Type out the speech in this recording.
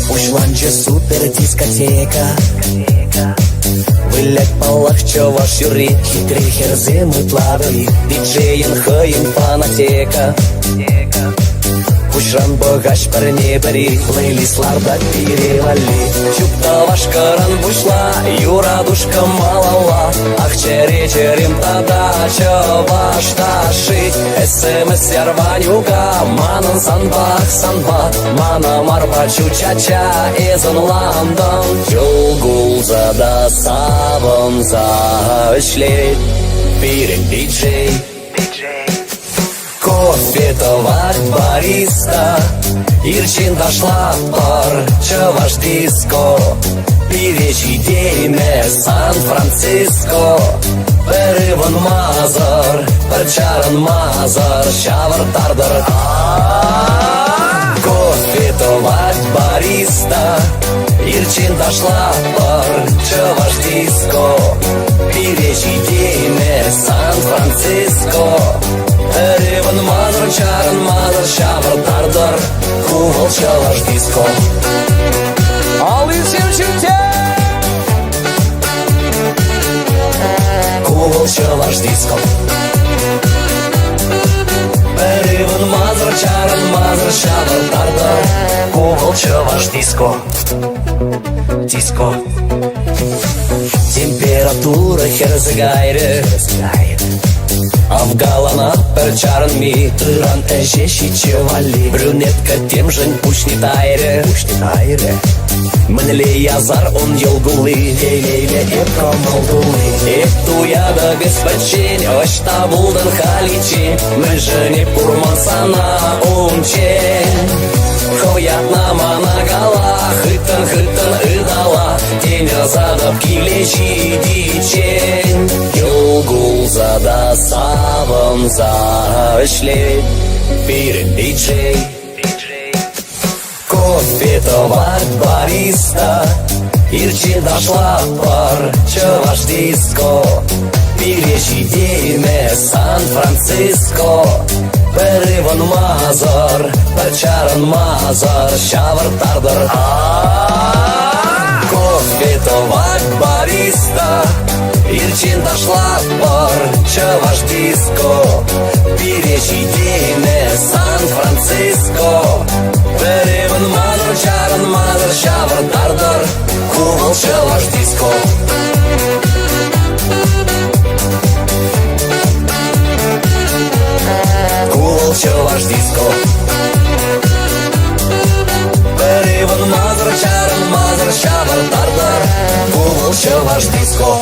Ушланче супер дискотека. Вылет полегче ваш юрі, хитрі херзи ми плавали, диджеєн хăйын фанатека. Кушран богач перне бери, плейлистларда перевали. Чупта ваш каран бушла, юрадушка малала. Ах, черем тада, чо ваш таши. СМС ярванюка, манан санбах, мана марва чучача, изон Лондон. Юлгул зада савон зашлет, перед диджей. Кофе товар бариста, Ирчин дошла пар, чё ваш диско. Пиречи дейме Сан-Франциско. Перевон мазар, перчаран мазар, шавар тардар. Кофе товар бариста, Ирчин дошла пар, чё ваш диско. Пиречи дейме Сан-Франциско. Перевон мазар, чаран мазар, шавар тардар. Кувал чё ваш диско. Алысым чуте. Кувал чё ваш диско. Перевон мазар, чаран мазар, шавар тардар. Кувал чё ваш диско. Диско. Температура херзгайре. Афгалана перчаран ми, тыран эжеши чевали. Брюнетка тем же пусть не тайре. Мнле язар он елгулы, лейле и промолдулы. Туяда без печень, ошта булдан халичи. Мы же не пурман сана умчен. Хоят нама нагала, хытын ыдала. Тень задап килечи дичень. Юлгул зада саван зашлет, перед диджей. Кофе товар бариста, Ирчин дошла пар, чё ваш диско. Пиречи дейме Сан-Франциско. Перевон мазар, перчаран мазар, шавар тардар. Кофе товар бариста, Ирчин дошла пар, чё ваш диско. Пиречи дейме Сан-Франциско. Перевон мазар, чаран мазар, шавар тардар. Кувал чё ваш диско. Кувал чё ваш диско. Перевон мазар, чаран мазар, шавар тардар. Кувал чё ваш диско.